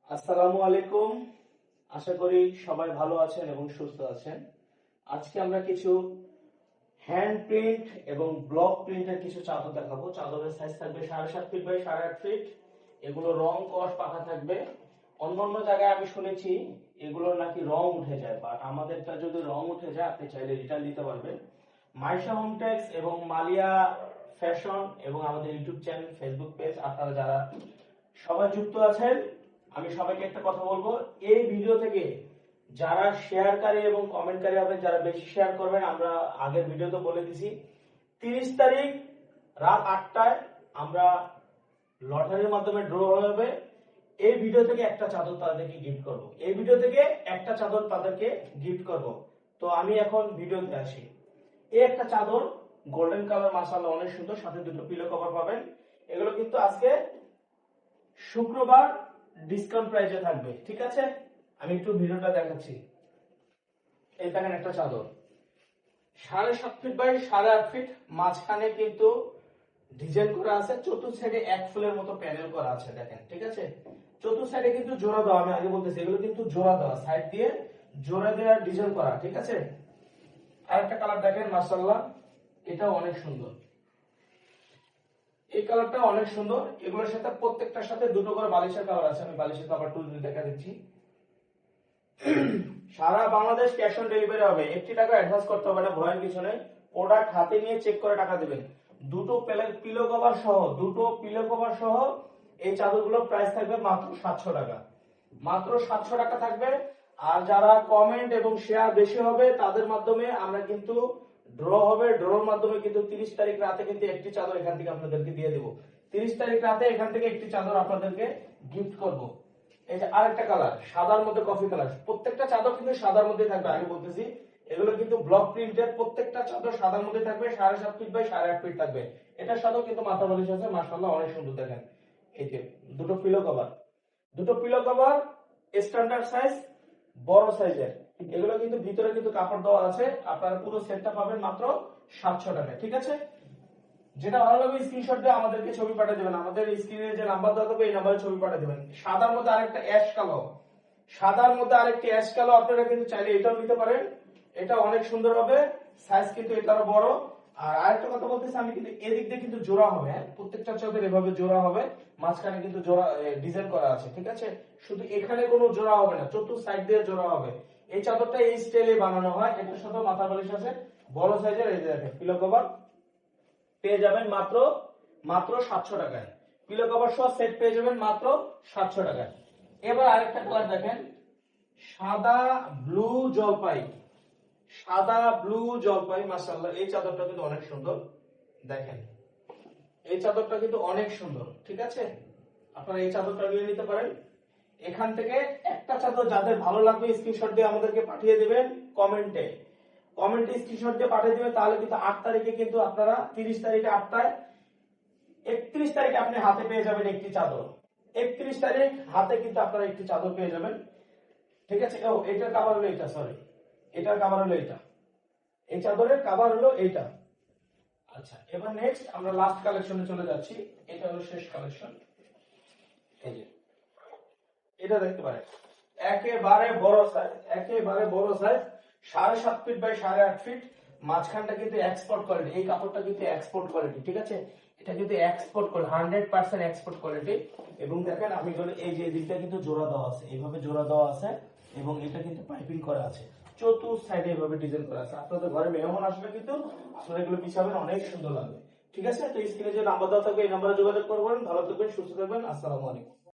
আসসালামু আলাইকুম। আশা করি সবাই ভালো আছেন এবং সুস্থ আছেন। আজকে আমরা কিছু হ্যান্ড প্রিন্ট এবং ব্লক প্রিন্টের কিছু চাদর দেখাবো। চাদরের সাইজ থাকবে 7.5 ফিট বাই 8.5 ফিট। এগুলো রং কস পাকা থাকবে। অন্যান্য জায়গায় আমি শুনেছি এগুলো নাকি রং উঠে যায়, বাট আমাদেরটা যদি রং উঠে যায় আপনি চাইলে রিটার্ন দিতে পারবেন। মাইশা হোমটেক্স এবং মালিয়া ফ্যাশন এবং আমাদের ইউটিউব চ্যানেল, ফেসবুক পেজ, আপনারা যারা সবাই যুক্ত আছেন, আমি সবাইকে একটা কথা বলবো, এই ভিডিও থেকে যারা শেয়ারকারী এবং কমেন্টকারী হবেন, যারা বেশি শেয়ার করবেন, আমরা আগের ভিডিওতে বলে দিছি 30 তারিখ রাত 8টায় আমরা লটারির মাধ্যমে ড্র হবে। এই ভিডিও থেকে একটা চাদর তাদেরকে গিফট করব। এই ভিডিও থেকে একটা চাদর তাদেরকে গিফট করব। তো আমি এখন ভিডিওতে আসি। এই একটা চাদর গোল্ডেন কালার, মাশাআল্লাহ অনেক সুন্দর, সাথে দুটো পিলো কভার পাবেন। এগুলো কিন্তু আজকে শুক্রবার ডিসকাউন্ট প্রাইসে থাকবে, ঠিক আছে? আমি একটু ভিডিওটা দেখাচ্ছি। এই দেখেন একটা চাদর 7.5 ফিট বাই 8.5 ফিট, মাঝখানে কিন্তু ডিজাইন করা আছে, চতুর্থ সাইডে এক ফুলের মতো প্যানেল করা আছে, দেখেন, ঠিক আছে? চতুর্থ সাইডে কিন্তু জোড়া দেওয়া, আমি আগে বলতেছি এগুলো কিন্তু জোড়া দেওয়া, সাইড দিয়ে জোড়া দেওয়া ডিজাইন করা, ঠিক আছে? আরেকটা কালার দেখেন, মাশাআল্লাহ এটা অনেক সুন্দর। এই কালারটা অনেক সুন্দর। এগুলোর সাথে প্রত্যেকটার সাথে দুটো করে বালিশের কভার আছে। আমি বালিশের কভারটা দেখা দিচ্ছি। সারা বাংলাদেশ ক্যাশ অন ডেলিভারি হবে। 1 টাকা অ্যাডভান্স করতে হবে না, ভয়ের কিছু নেই। প্রোডাক্ট হাতে নিয়ে চেক করে টাকা দিবেন। দুটো পিলো কভার সহ এই চাদরগুলোর প্রাইস থাকবে মাত্র 700 টাকা। মাত্র 700 টাকা থাকবে। আর যারা কমেন্ট এবং শেয়ার বেশি হবে তাদের মাধ্যমে আমরা কিন্তু ড্র হবে। ড্রর মাধ্যমে কিন্তু 30 তারিখ রাতে কিন্তু একটি চাদর এখান থেকে আপনাদেরকে দিয়ে দেব। 30 তারিখ রাতে এখান থেকে একটি চাদর আপনাদেরকে গিফট করব। এই যে আরেকটা কালার, সাদার মধ্যে কফি কালার। প্রত্যেকটা চাদর কিন্তু সাদার মধ্যে থাকবে, আমি বলতেছি। এগুলো কিন্তু ব্লক প্রিন্টের, প্রত্যেকটা চাদর সাদার মধ্যে থাকবে, 7.5 ফিট বাই 8.5 ফিট থাকবে। এটার সাথেও কিন্তু মাথা বালিশ আছে, মাশাআল্লাহ অনেক সুন্দর, দেখেন। এই যে দুটো পিলো কভার স্ট্যান্ডার্ড সাইজ, বড় সাইজের। এগুলো কিন্তু ভিতরে কিন্তু কাপড় দেওয়া আছে। আপনারা পুরো সেটটা পাবেন মাত্র 700 টাকায়, ঠিক আছে? যেটা ভালো লাগবে স্ক্রিনশট দিয়ে আমাদেরকে ছবি পাঠিয়ে দেবেন। আমাদের স্ক্রিনে যে নাম্বার দেওয়া থাকবে এই নাম্বারে ছবি পাঠিয়ে দেবেন। সাদার মধ্যে আরেকটা অ্যাশ কালো, আপনারা কিন্তু চাইলে এটাও নিতে পারেন। এটা অনেক সুন্দর হবে, সাইজ কিন্তু এটারও বড়। আর আরেকটা কথা বলতেছি, আমি কিন্তু এদিক দিয়ে কিন্তু জোড়া হবে, হ্যাঁ, প্রত্যেকটা চাদর এভাবে জোড়া হবে, মাঝখানে কিন্তু জোড়া ডিজাইন করা আছে, ঠিক আছে? শুধু এখানে কোনো জোড়া হবে না, চতুর্থ সাইড দিয়ে জোড়া হবে। এই চাদরটা এই স্টাইলে বানানো হয়। এটার সাথে মাথা বালিশ আছে, বড় সাইজের। এই যে দেখেন পিলো কভার পেয়ে যাবেন মাত্র 700 টাকায়। পিলো কভার সহ সেট পেয়ে যাবেন মাত্র 700 টাকায়। এবার আরেকটা কালার দেখেন, সাদা ব্লু জলপাই, মাশাআল্লাহ এই চাদরটা কিন্তু অনেক সুন্দর, দেখেন। এই চাদরটা কিন্তু অনেক সুন্দর, ঠিক আছে? আপনারা এই চাদরটা নিয়ে নিতে পারেন। এখান থেকে একটা চাদর যাদের ভালো লাগবে স্ক্রিনশট দিয়ে আমাদেরকে পাঠিয়ে দিবেন। কমেন্টে স্ক্রিনশট দিয়ে পাঠিয়ে দিবেন। তাহলে কিন্তু 8 তারিখে কিন্তু আপনারা 30 তারিখে 8টায়, 31 তারিখে আপনি হাতে পেয়ে যাবেন একটি চাদর। 31 তারিখ হাতে কিন্তু আপনারা একটি চাদর পেয়ে যাবেন, ঠিক আছে? ও এটার কভার হলো এটা, সরি, এটার কভার হলো এটা, এই চাদরের কভার হলো এইটা। আচ্ছা, এবার নেক্সট আমরা লাস্ট কালেকশনে চলে যাচ্ছি। এটা হলো শেষ কালেকশন। এই যে এটা দেখতে পারেন, একেবারে বড় সাইজ, 7.5 ফিট বাই 8.5 ফিট। মাঝখানটা কিন্তু এক্সপোর্ট কোয়ালিটি, এই কাপড়টা কিন্তু এক্সপোর্ট কোয়ালিটি, ঠিক আছে? এটা কিন্তু এক্সপোর্ট কোয়ালিটি, 100% এক্সপোর্ট কোয়ালিটি। এবং দেখেন আমি বলে এই যে দিকটা কিন্তু জোড়া দেওয়া আছে, এইভাবে জোড়া দেওয়া আছে, এবং এটা কিন্তু পাইপিং করা আছে, চতুর্থ সাইডে এইভাবে ডিজাইন করা আছে। আপনাদের ঘরে মেহমান আসলে কিন্তু আপনারা এগুলো বিছাবেন, অনেক সুন্দর লাগবে, ঠিক আছে? তো স্ক্রিনে যে নাম্বার দেওয়া থাকবে এই নাম্বারে যোগাযোগ করবেন। ভালো থাকবেন, সুস্থ থাকবেন। আসসালামু আলাইকুম।